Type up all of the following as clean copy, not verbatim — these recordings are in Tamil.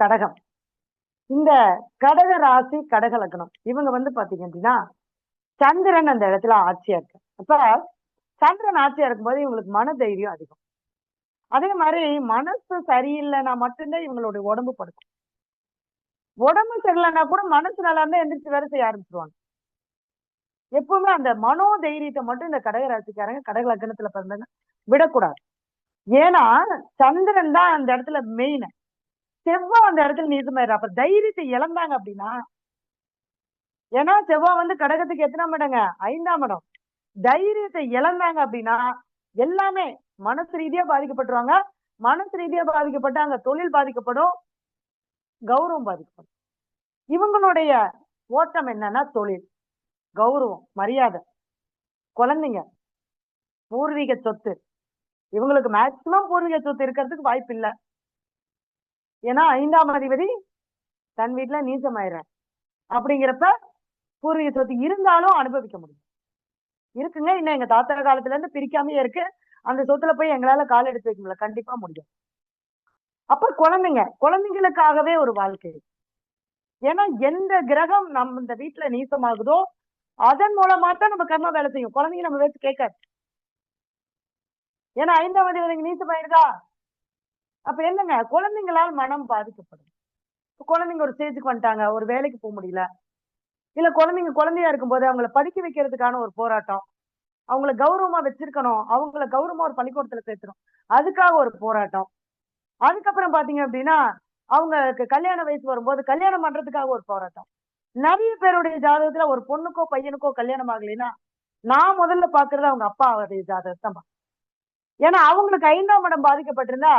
கடகம். இந்த கடக ராசி கடக லக்னம் இவங்க பாத்தீங்க அப்படின்னா சந்திரன் அந்த இடத்துல ஆட்சியா இருக்கு. அப்ப சந்திரன் ஆட்சியா இருக்கும்போது இவங்களுக்கு மன தைரியம் அதிகம். அதே மாதிரி மனசு சரியில்லைன்னா மட்டும்தான் இவங்களுடைய உடம்பு படுக்கும். உடம்பு சரியில்லைன்னா கூட மனசு நல்லா இருந்தா எந்திரிச்சு வேலை செய்ய ஆரம்பிச்சிருவாங்க. எப்பவுமே அந்த மனோ தைரியத்தை மட்டும் இந்த கடக ராசிக்காரங்க கடக லக்னத்துல பிறந்தாங்க விடக்கூடாது. ஏன்னா சந்திரன் தான் அந்த இடத்துல மெயின். செவ்வாய் அந்த இடத்துல நீசமாயிரு. அப்ப தைரியத்தை இழந்தாங்க அப்படின்னா, ஏன்னா செவ்வாய் கடகத்துக்கு எத்தனாம் இடங்க? 5ஆம் இடம். தைரியத்தை இழந்தாங்க அப்படின்னா எல்லாமே மனசு ரீதியா பாதிக்கப்பட்டுருவாங்க. மனசு ரீதியா பாதிக்கப்பட்டு அங்க தொழில் பாதிக்கப்படும், கௌரவம் பாதிக்கப்படும். இவங்களுடைய ஓட்டம் என்னன்னா தொழில், கௌரவம், மரியாதை, குழந்தைங்க, பூர்வீக சொத்து. இவங்களுக்கு மேக்சிமம் பூர்வீக சொத்து இருக்கிறதுக்கு வாய்ப்பு இல்லை. ஏன்னா 5ஆம் அதிபதி தன் வீட்டுல நீச்சமாயிடுற அப்படிங்கிறப்ப பூர்வீக சொத்து இருந்தாலும் அனுபவிக்க முடியும். இருக்குங்க, இன்னும் எங்க தாத்தா காலத்துல இருந்து பிரிக்காமே இருக்கு. அந்த சொத்துல போய் எங்களால கால் எடுத்து வைக்க முடியல, கண்டிப்பா முடியும். அப்ப குழந்தைங்களுக்காகவே ஒரு வாழ்க்கை. ஏன்னா எந்த கிரகம் நம்ம இந்த வீட்டுல நீசமாகுதோ அதன் மூலமா தான் நம்ம கர்மா வேலை செய்யும். குழந்தைங்க நம்ம வச்சு கேட்காது. ஏன்னா 5ஆம் அதிபதி நீசமாயிருக்கா, அப்ப என்னங்க, குழந்தைங்களால் மனம் பாதிக்கப்படும். குழந்தைங்க ஒரு ஸ்டேஜுக்கு வந்துட்டாங்க, ஒரு வேலைக்கு போக முடியல, இல்ல குழந்தையா இருக்கும்போது அவங்கள படிக்க வைக்கிறதுக்கான ஒரு போராட்டம், அவங்கள கௌரவமா வச்சிருக்கணும், அவங்கள கௌரவமா ஒரு பள்ளிக்கூடத்துல சேர்த்தணும், அதுக்காக ஒரு போராட்டம். அதுக்கப்புறம் பாத்தீங்க அப்படின்னா அவங்களுக்கு கல்யாண வயசு வரும்போது கல்யாணம் பண்றதுக்காக ஒரு போராட்டம். நிறைய பேருடைய ஜாதகத்துல ஒரு பொண்ணுக்கோ பையனுக்கோ கல்யாணம் ஆகலைன்னா நான் முதல்ல பாக்குறது அவங்க அப்பாவுடைய ஜாதகத்தை தான். ஏன்னா அவங்களுக்கு 5ஆம் இடம் பாதிக்கப்பட்டிருந்தா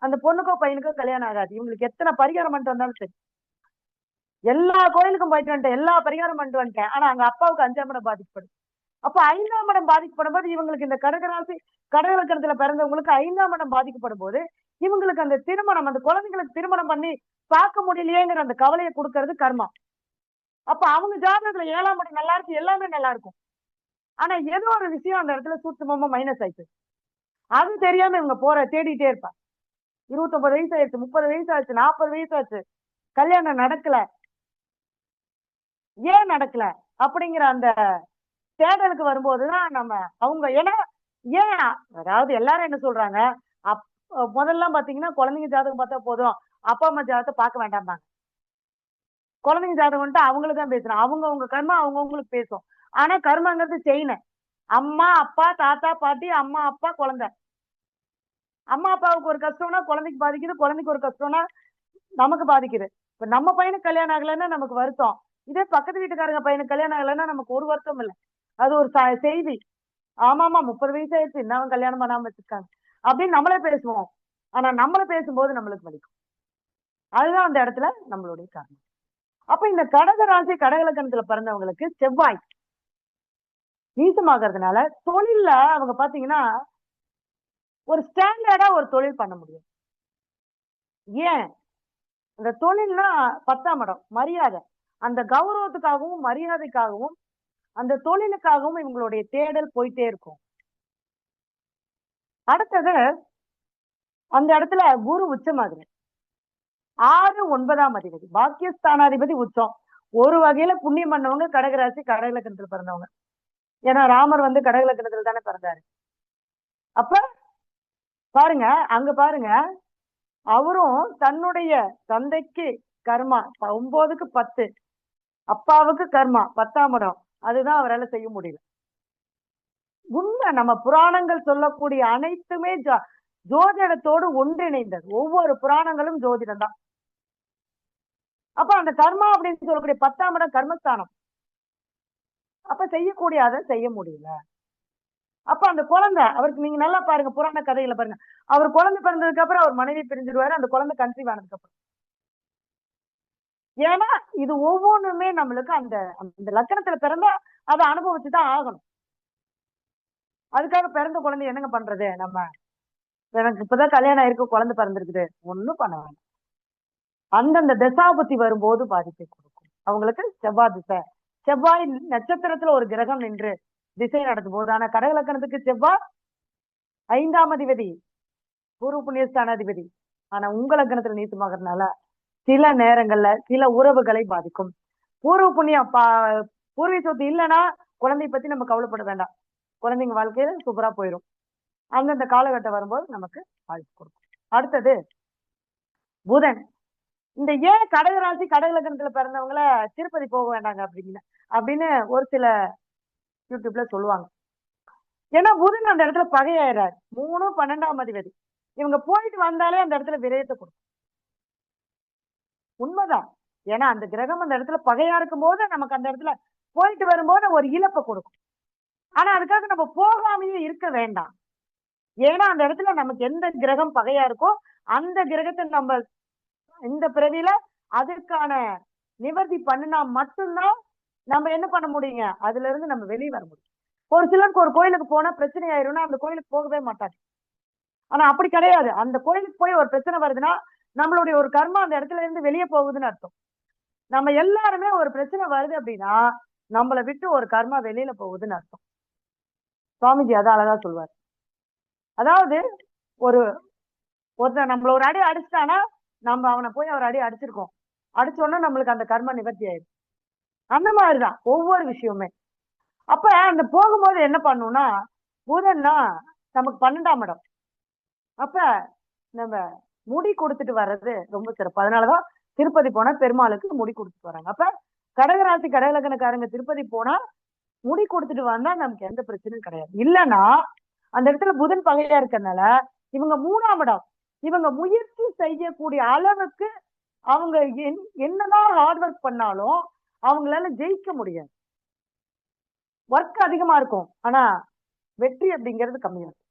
அந்த பொண்ணுக்கோ பையனுக்கோ கல்யாணம் ஆகாது. இவங்களுக்கு எத்தனை பரிகாரம் பண்ணிட்டு வந்தாலும் சரி, எல்லா கோயிலுக்கும் போயிட்டு வந்துட்டேன், எல்லா பரிகாரம் பண்ணிட்டு வந்துட்டேன், ஆனா அங்க அப்பாவுக்கு 5ஆம் இடம் பாதிக்கப்படும். அப்ப 5ஆம் இடம் பாதிக்கப்படும் போது இவங்களுக்கு இந்த கடகராசி கடக லக்னத்துல பிறந்தவங்களுக்கு 5ஆம் இடம் பாதிக்கப்படும் போது இவங்களுக்கு அந்த திருமணம், அந்த குழந்தைங்களுக்கு திருமணம் பண்ணி பார்க்க முடியலையேங்கிற அந்த கவலையை கொடுக்கறது கர்மா. அப்ப அவங்க ஜாதகத்துல 7ஆம் இடம் நல்லா இருக்கு, எல்லாமே நல்லா இருக்கும். ஆனா ஏதோ ஒரு விஷயம் அந்த இடத்துல சூட்சமமா மைனஸ் ஆயிடுச்சு. அது தெரியாம இவங்க தேடிட்டே இருப்பாங்க. 29 வயசு ஆயிடுச்சு, 30 வயசு ஆச்சு, 40 வயசு ஆச்சு, கல்யாணம் நடக்கல. ஏன் நடக்கல அப்படிங்கிற அந்த தேடலுக்கு வரும்போதுதான் நம்ம அவங்க ஏன் அதாவது எல்லாரும் என்ன சொல்றாங்க, முதல்ல பாத்தீங்கன்னா குழந்தைங்க ஜாதகம் பார்த்தா போதும், அப்பா அம்மா ஜாதகத்தை பார்க்க வேண்டாம்பாங்க. குழந்தைங்க ஜாதகம் அவங்களுக்கு தான் பேசுறோம், அவங்க கர்மா அவங்களுக்கு பேசும். ஆனா கர்மாங்கிறது செயின். அம்மா அப்பா தாத்தா பாட்டி, அம்மா அப்பா குழந்தை. அம்மா அப்பாவுக்கு ஒரு கஷ்டம்னா குழந்தைக்கு பாதிக்குது, குழந்தைக்கு ஒரு கஷ்டம்னா நமக்கு பாதிக்குது. இப்ப நம்ம பையனுக்கு கல்யாணம் ஆகலைன்னா நமக்கு வருத்தம், இதே பக்கத்து வீட்டுக்காரங்க பையனுக்கு கல்யாணம் ஆகலைன்னா நமக்கு ஒரு வருத்தம் இல்லை. அது ஒரு செய்தி. ஆமாமா 30 வயசு ஆயிடுச்சு, இன்னும் கல்யாணம் பண்ணாம வச்சிருக்காங்க அப்படின்னு நம்மளே பேசுவோம். ஆனா நம்மள பேசும்போது நம்மளுக்கு வலிக்கும். அதுதான் அந்த இடத்துல நம்மளுடைய காரணம். அப்ப இந்த கடக ராசி கடக லக்னத்துல பிறந்தவங்களுக்கு செவ்வாய் நீசமாகறதுனால தொழில்ல அவங்க பாத்தீங்கன்னா ஒரு ஸ்டாண்டர்டா ஒரு தொழில் பண்ண முடியும். ஏன், அந்த தொழில்னா 10ஆம் இடம் மரியாதை, அந்த கௌரவத்துக்காகவும் மரியாதைக்காகவும் அந்த தொழிலுக்காகவும் இவங்களுடைய தேடல் போயிட்டே இருக்கும். அடுத்தது அந்த இடத்துல குரு உச்சமாகுது. 6 9ஆம் அதிபதி பாக்கியஸ்தானாதிபதி உச்சம். ஒரு வகையில புண்ணியம் பண்ணவங்க கடகராசி கடக லக்னத்துல பிறந்தவங்க. ஏன்னா ராமர் கடக லக்னத்துல தானே பிறந்தாரு. அப்ப பாருங்க, அங்க பாருங்க, அவரும் தன்னுடைய தந்தைக்கு கர்மா 9க்கு 10, அப்பாவுக்கு கர்மா 10ஆம் இடம், அதுதான் அவரால் செய்ய முடியல. உண்மை, நம்ம புராணங்கள் சொல்லக்கூடிய அனைத்துமே ஜோதிடத்தோடு ஒன்றிணைந்தது. ஒவ்வொரு புராணங்களும் ஜோதிடம் தான். அப்ப அந்த கர்மா அப்படின்னு சொல்லக்கூடிய 10ஆம் இடம் கர்மஸ்தானம். அப்ப செய்யக்கூடிய அதை செய்ய முடியல. அப்ப அந்த குழந்தை அவருக்கு, நீங்க நல்லா பாருங்க புராண கதைகளை பாருங்க, அவர் குழந்தை பிறந்ததுக்கு அப்புறம் அவர் மனைவி பிரிஞ்சிருவாரு, அந்த குழந்தை கன்சீவ் ஆனதுக்கு அப்புறம். ஏன்னா இது ஒவ்வொன்றுமே நம்மளுக்கு அந்த அந்த லக்கணத்துல பிறந்தா அதை அனுபவிச்சுதான் ஆகணும். அதுக்காக பிறந்த குழந்தை என்னங்க பண்றது, நம்ம எனக்கு இப்பதான் கல்யாணம் ஆயிருக்கு குழந்தை பிறந்திருக்குது ஒண்ணும் பண்ண வேண்டாம். அந்தந்த தசாபுத்தி வரும்போது பாதிப்பை கொடுக்கும். அவங்களுக்கு செவ்வாய் திசை, செவ்வாய் நட்சத்திரத்துல ஒரு கிரகம் நின்று திசை நடத்தும் போது, ஆனா கடக லக்கணத்துக்கு செவ்வாய் 5ஆம் அதிபதி பூர்வ புண்ணியஸ்தானாதிபதி, ஆனா உங்க லக்கணத்துல நீச்சமாகறதுனால சில நேரங்கள்ல சில உறவுகளை பாதிக்கும். பூர்வ புண்ணியம் பூர்வீக சொத்து இல்லைன்னா குழந்தைய பத்தி நம்ம கவலைப்பட வேண்டாம். குழந்தைங்க வாழ்க்கையில சூப்பரா போயிடும். அந்தந்த காலகட்டம் வரும்போது நமக்கு வாய்ப்பு கொடுக்கும். அடுத்தது புதன். இந்த ஏன் கடகராசி கடகலக்கணத்துல பிறந்தவங்கள திருப்பதி போக வேண்டாங்க அப்படின்னு ஒரு சில யூடியூப்ல சொல்லுவாங்க. ஏன்னா புதன் அந்த இடத்துல பகையாயிறாரு. 3 12ஆம் அதிபதி. இவங்க போயிட்டு வந்தாலே அந்த இடத்துல விரயத்தை கொடுக்கும். உண்மைதான். ஏன்னா அந்த கிரகம் அந்த இடத்துல பகையா இருக்கும் போது நமக்கு அந்த இடத்துல போயிட்டு வரும்போது ஒரு இழப்பை கொடுக்கும். ஆனா அதுக்காக நம்ம போகாமையே இருக்க வேண்டாம். ஏன்னா அந்த இடத்துல நமக்கு எந்த கிரகம் பகையா இருக்கோ அந்த கிரகத்தை நம்ம இந்த பிறவியில அதற்கான நிவர்த்தி பண்ணினா மட்டும்தான் நம்ம என்ன பண்ண முடியுங்க, அதுல இருந்து நம்ம வெளியே வர முடியும். ஒரு சிலருக்கு ஒரு கோயிலுக்கு போனா பிரச்சனை ஆயிரும்னா அந்த கோயிலுக்கு போகவே மாட்டாங்க. ஆனா அப்படி கிடையாது. அந்த கோயிலுக்கு போய் ஒரு பிரச்சனை வருதுன்னா நம்மளுடைய ஒரு கர்மா அந்த இடத்துல இருந்து வெளியே போகுதுன்னு அர்த்தம். நம்ம எல்லாருமே ஒரு பிரச்சனை வருது அப்படின்னா நம்மளை விட்டு ஒரு கர்மா வெளியில போகுதுன்னு அர்த்தம். சுவாமிஜி அதான் அழகா சொல்வார். அதாவது ஒருத்தர் நம்மள ஒரு அடி அடிச்சிட்டானா நம்ம அவனை போய் ஒரு அடி அடிச்சிருக்கோம். அடிச்சோன்னா நம்மளுக்கு அந்த கர்ம நிவர்த்தி ஆயிடும். அந்த மாதிரிதான் ஒவ்வொரு விஷயமுமே. அப்ப அந்த போகும்போது என்ன பண்ணும்னா புதன்னா நமக்கு 12ஆம் இடம். அப்ப நம்ம முடி கொடுத்துட்டு வர்றது ரொம்ப சிறப்பு. அதனாலதான் திருப்பதி போனா பெருமாளுக்கு முடி கொடுத்துட்டு வராங்க. அப்ப கடகராசி கடகலக்கணக்காரங்க திருப்பதி போனா முடி கொடுத்துட்டு வந்தா நமக்கு எந்த பிரச்சனையும் கிடையாது. இல்லைன்னா அந்த இடத்துல புதன் பகையா இருக்கறதுனால இவங்க 3ஆம் இடம். இவங்க முயற்சி செய்யக்கூடிய அளவுக்கு அவங்க என்னதான் ஹார்ட் ஒர்க் பண்ணாலும் அவங்களால ஜெயிக்க முடியாது. ஒர்க் அதிகமா இருக்கும் ஆனா வெற்றி அப்படிங்கிறது கம்மியா இருக்கும்.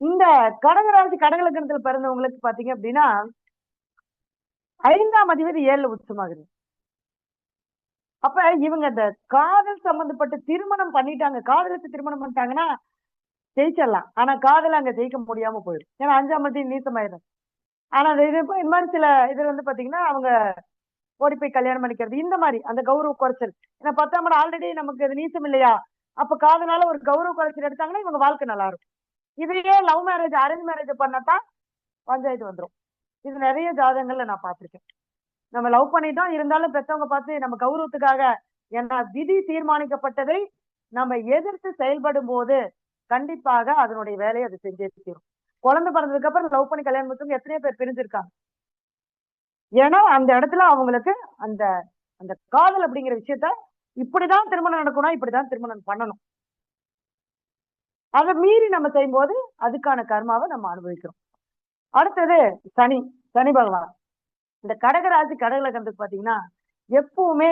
இந்த கடகராசி கடகலக்கணத்துல பிறந்தவங்களுக்கு பாத்தீங்க அப்படின்னா 5ஆம் அதிபதி 7ல உச்சமாகுது. அப்ப இவங்க இந்த காதல் சம்பந்தப்பட்ட திருமணம் பண்ணிட்டாங்க, காதலிச்சு திருமணம் பண்ணிட்டாங்கன்னா ஜெயிச்சிடலாம். ஆனா காதல அங்க ஜெயிக்க முடியாம போயிடும். ஏன்னா 5ஆம் அதிபதி நீசமாயிடும். ஆனா இது இந்த மாதிரி சில இது வந்து பாத்தீங்கன்னா அவங்க ஓடி போய் கல்யாணம் பண்ணிக்கிறது இந்த மாதிரி அந்த கௌரவ குறைச்சல். ஏன்னா 10ஆம் இடம் ஆல்ரெடி நமக்கு அது நீசம் இல்லையா, அப்ப காதனால ஒரு கௌரவ குறைச்சல் எடுத்தாங்கன்னா இவங்க வாழ்க்கை நல்லா இருக்கும். இதையே லவ் மேரேஜ் அரேஞ்ச் மேரேஜ் பண்ணத்தான் பஞ்சாயத்து வந்துடும். இது நிறைய ஜாதகங்கள்ல நான் பார்த்திருக்கேன். நம்ம லவ் பண்ணிட்டோம் இருந்தாலும் பெற்றவங்க பார்த்து நம்ம கௌரவத்துக்காக ஏன்னா விதி தீர்மானிக்கப்பட்டதை நம்ம எதிர்த்து செயல்படும் போது கண்டிப்பாக அதனுடைய வேலையை அது செஞ்சே தீரும். குழந்தை பிறந்ததுக்கு அப்புறம் லவ் பண்ணி கல்யாணம் பண்ணி எத்தனையோ பேர் பிரிஞ்சிருக்காங்க. ஏன்னா அந்த இடத்துல அவங்களுக்கு அந்த அந்த காதல் அப்படிங்கிற விஷயத்த இப்படிதான் திருமணம் நடக்கணும், இப்படிதான் திருமணம் பண்ணணும். அதை மீறி நம்ம செய்யும்போது அதுக்கான கர்மாவை நம்ம அனுபவிக்கிறோம். அடுத்தது சனி. சனி பகவான் இந்த கடகராசி கடகலக்கணத்துக்கு பாத்தீங்கன்னா எப்பவுமே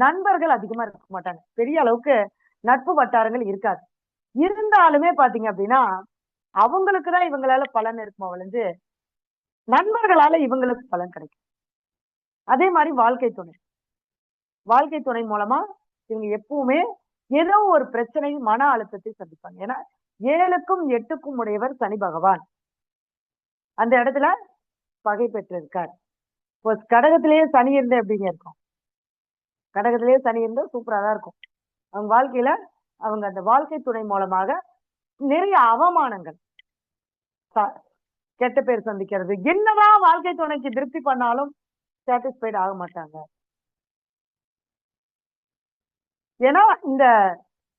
நண்பர்கள் அதிகமா இருக்க மாட்டாங்க. பெரிய அளவுக்கு நட்பு வட்டாரங்கள் இருக்காது. இருந்தாலுமே பாத்தீங்க அப்படின்னா அவங்களுக்குதான் இவங்களால பலன் இருக்குமா ஒழிஞ்சு நண்பர்களால இவங்களுக்கு பலன் கிடைக்கும். அதே மாதிரி வாழ்க்கை துணை மூலமா இவங்க எப்பவுமே ஏதோ ஒரு பிரச்சனை மன அழுத்தத்தை சந்திப்பாங்க. ஏன்னா 7க்கும் 8க்கும் உடையவர் சனி பகவான் அந்த இடத்துல பகை பெற்றிருக்கார். இப்போ கடகத்திலேயே சனி இருந்து எப்படிங்க இருக்கும், கடகத்திலேயே சனி இருந்தா சூப்பரா தான் இருக்கும். அவங்க வாழ்க்கையில அவங்க அந்த வாழ்க்கை துணை மூலமாக நிறைய அவமானங்கள் கெட்ட பேர் சந்திக்கிறது. என்னதான் வாழ்க்கை துணைக்கு திருப்தி பண்ணாலும் சாட்டிஸ்ஃபைட் ஆக மாட்டாங்க. ஏன்னா இந்த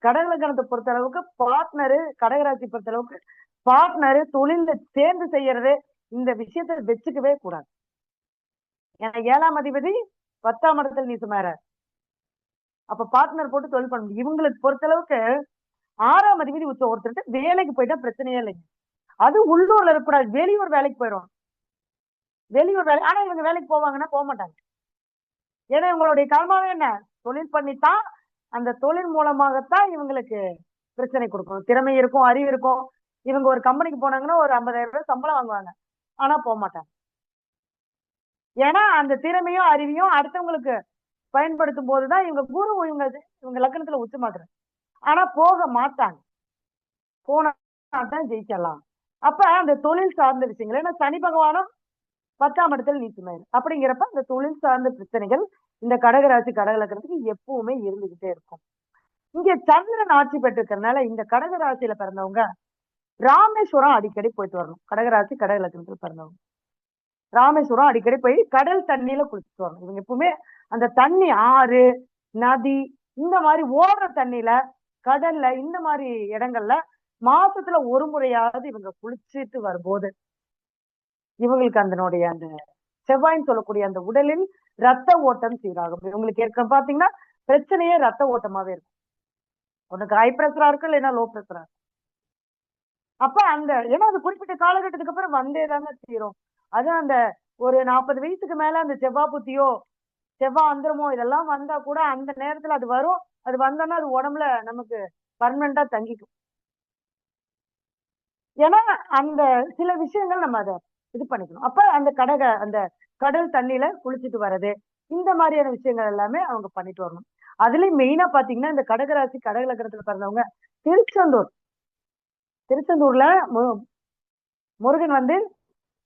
கடகலக்கணத்தை பொறுத்த அளவுக்கு பார்ட்னரு கடகராசி பொறுத்த அளவுக்கு பார்ட்னரு தொழில சேர்ந்து செய்யறது இந்த விஷயத்த வச்சுக்கவே கூடாது. ஏன்னா 7ஆம் அதிபதி 10ஆம் இடத்துல நீசமாறார். அப்ப பார்ட்னர் போட்டு தொழில் பண்ண முடியும். இவங்களுக்கு பொறுத்த அளவுக்கு 6ஆம் அதிபதி உச்ச ஒருத்தர் வேலைக்கு போயிட்டா பிரச்சனையே இல்லைங்க. அது உள்ளூர்ல இருக்கக்கூடாது, வெளியூர் வேலைக்கு போயிடும். வெளியூர் வேலை ஆனா இவங்க வேலைக்கு போவாங்கன்னா போக மாட்டாங்க. ஏன்னா இவங்களுடைய கர்மாவே என்ன, தொழில் பண்ணித்தான் அந்த தொழில் மூலமாகத்தான் இவங்களுக்கு பிரச்சனை கொடுக்கணும். திறமை இருக்கும், அறிவு இருக்கும். இவங்க ஒரு கம்பெனிக்கு போனாங்கன்னா ஒரு 50,000 ரூபாய் சம்பளம் வாங்குவாங்க, ஆனா போக மாட்டாங்க. ஏன்னா அந்த திறமையும் அறிவையும் அடுத்தவங்களுக்கு பயன்படுத்தும் போதுதான் இவங்க குரு இவங்க லக்னத்துல உச்சமாக்குறாங்க. ஆனா போக மாட்டாங்க, போனாதான் ஜெயிக்கலாம். அப்ப அந்த தொழில் சார்ந்த விஷயங்கள், ஏன்னா சனி பகவானும் 10ஆம் இடத்துல நீச்சமாயிரு அப்படிங்கிறப்ப அந்த தொழில் சார்ந்த பிரச்சனைகள் இந்த கடகராசி கடகலக்கணத்துக்கு எப்பவுமே இருந்துகிட்டே இருக்கும். இங்க சந்திரன் ஆட்சி பெற்றிருக்கிறதுனால இந்த கடகராசியில பிறந்தவங்க ராமேஸ்வரம் அடிக்கடி போயிட்டு வரணும். கடகராசி கடகலக்கணத்துல பிறந்தவங்க ராமேஸ்வரம் அடிக்கடி போய் கடல் தண்ணியில குளிச்சுட்டு வரணும். இவங்க எப்பவுமே அந்த தண்ணி ஆறு, நதி இந்த மாதிரி ஓடுற தண்ணியில, கடல்ல இந்த மாதிரி இடங்கள்ல மாசத்துல ஒரு முறையாவது இவங்க குளிச்சுட்டு வரும்போது இவங்களுக்கு அதனுடைய அந்த செவ்வாய்ன்னு சொல்லக்கூடிய அந்த உடலில் ரத்த ஓட்டம் சீராகும். இவங்களுக்கு ஏற்க பாத்தீங்கன்னா பிரச்சனையே ரத்த ஓட்டமாவே இருக்கும். உனக்கு ஹை பிரஷரா இருக்கு, இல்லைன்னா லோ பிரஷரா இருக்கு. அப்ப அந்த ஏன்னா அது குறிப்பிட்ட காலகட்டத்துக்கு அப்புறம் வந்தே தானே தீரும். அது அந்த ஒரு 40 வயசுக்கு மேல அந்த செவ்வாய் புத்தியோ செவ்வாய் அந்தரமோ இதெல்லாம் வந்தா கூட அந்த நேரத்துல அது வரும். அது வந்தோன்னா அது உடம்புல நமக்கு பர்மனண்டா தங்கிக்கும். ஏன்னா அந்த சில விஷயங்கள் நம்ம அதை இது பண்ணிக்கணும். அப்ப அந்த கடல் தண்ணியில குளிச்சுட்டு வர்றது இந்த மாதிரியான விஷயங்கள் எல்லாமே அவங்க பண்ணிட்டு வரணும். அதுலயும் மெயினா பாத்தீங்கன்னா இந்த கடகராசி கடக லக்னத்துல பிறந்தவங்க திருச்செந்தூர்ல முருகன் வந்து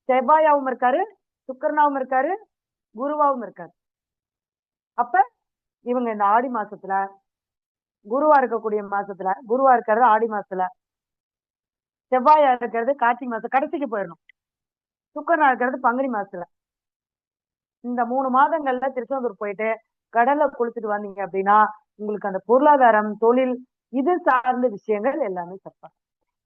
செவ்வாயாவும் இருக்காரு, சுக்கரனாவும் இருக்காரு, குருவாவும் இருக்காரு. அப்ப இவங்க இந்த ஆடி மாசத்துல குருவா இருக்கக்கூடிய மாசத்துல குருவா இருக்கிறது ஆடி மாசத்துல, செவ்வாயா இருக்கிறது கார்த்திகை மாசம் கடைசிக்கு போயிடணும், சுக்கரனா இருக்கிறது பங்குனி மாசத்துல. இந்த 3 மாதங்கள்ல திருச்செந்தூர் போயிட்டு கடல்ல குளிச்சுட்டு வந்தீங்க அப்படின்னா உங்களுக்கு அந்த பொருளாதாரம், தொழில் இது சார்ந்த விஷயங்கள் எல்லாமே சிறப்பா.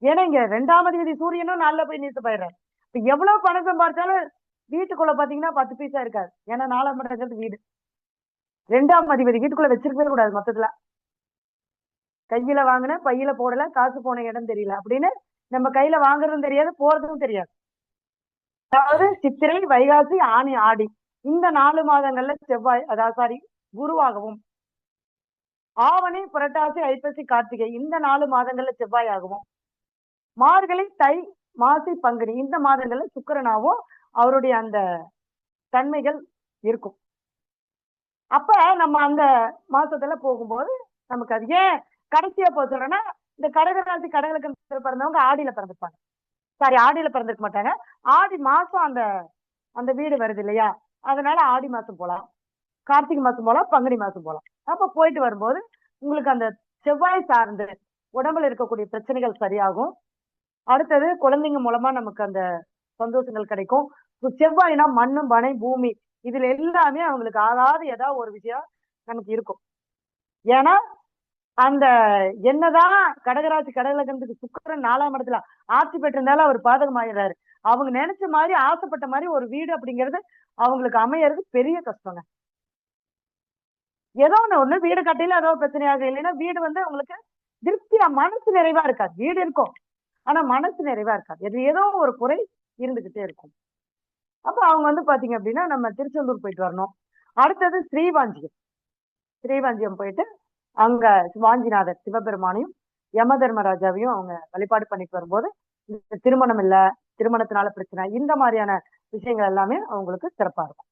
ஏன்னா இங்க 2ஆம் அதிபதி சூரியனும் நாள்ல போய் நீத்து போயிடுறாரு. இப்ப எவ்வளவு பணம் சம்பாதிச்சாலும் வீட்டுக்குள்ள பாத்தீங்கன்னா 10 பைசா இருக்காது. ஏன்னா 4ஆம் இடங்கிறது வீடு. 2ஆம் அதிபதி வீட்டுக்குள்ள வச்சிருக்கவே கூடாது. மொத்தத்துல கையில வாங்கின பையில போடல, காசு போன இடம் தெரியல அப்படின்னு நம்ம கையில வாங்குறதும் தெரியாது, போறதும் தெரியாது. அதாவது சித்திரை, வைகாசி, ஆனி, ஆடி இந்த 4 மாதங்கள்ல செவ்வாய் அதாவது குருவாகவும், ஆவணி, புரட்டாசி, ஐப்பசி, கார்த்திகை இந்த 4 மாதங்கள்ல செவ்வாய் ஆகவும், மார்கழி, தை, மாசி, பங்குனி இந்த மாதங்கள்ல சுக்கிரனாவும் அவருடைய அந்த தன்மைகள் இருக்கும். அப்ப நம்ம அந்த மாசத்துல போகும்போது நமக்கு அது ஏன் கடைசியா போக சொல்றேன்னா இந்த கடகராசி கடகளுக்கு பிறந்தவங்க ஆடியில பிறந்திருப்பாங்க. சாரி, ஆடியில பிறந்திருக்க மாட்டாங்க. ஆடி மாசம் அந்த அந்த வீடு வருது இல்லையா, அதனால ஆடி மாசம் போலாம், கார்த்திகை மாசம் போலாம், பங்குனி மாசம் போலாம். அப்ப போயிட்டு வரும்போது உங்களுக்கு அந்த செவ்வாய் சார்ந்து உடம்புல இருக்கக்கூடிய பிரச்சனைகள் சரியாகும். அடுத்தது குழந்தைங்க மூலமா நமக்கு அந்த சந்தோஷங்கள் கிடைக்கும். செவ்வாய்னா மண்ணு, பனை, பூமி இதுல எல்லாமே அவங்களுக்கு ஆகாத ஏதாவது ஒரு விஷயம் நமக்கு இருக்கும். ஏன்னா அந்த என்னதான் கடகராசி கடகலகத்துக்கு சுக்கிரன் 4ஆம் இடத்துல ஆட்சி பெற்றிருந்தாலும் அவர் பாதகம் ஆயிடுறாரு. அவங்க நினைச்ச மாதிரி ஆசைப்பட்ட மாதிரி ஒரு வீடு அப்படிங்கிறது அவங்களுக்கு அமையறது பெரிய கஷ்டங்க. ஏதோ ஒண்ணு வீடு கட்டையில ஏதோ பிரச்சனையாக இல்லைன்னா வீடு வந்து அவங்களுக்கு திருப்தியா மனசு நிறைவா இருக்காது. வீடு இருக்கும், ஆனா மனசு நிறைவா இருக்காது. இது ஏதோ ஒரு குறை இருந்துகிட்டே இருக்கும். அப்ப அவங்க வந்து பாத்தீங்க அப்படின்னா நம்ம திருச்செந்தூர் போயிட்டு வரணும். அடுத்தது ஸ்ரீவாஞ்சியம் போயிட்டு அங்க வாஞ்சிநாதர் சிவபெருமானையும் யம தர்மராஜாவையும் அவங்க வழிபாடு பண்ணிட்டு வரும்போது திருமணம் இல்ல, திருமணத்தினால பிரச்சனை இந்த மாதிரியான விஷயங்கள் எல்லாமே அவங்களுக்கு சிறப்பா இருக்கும்.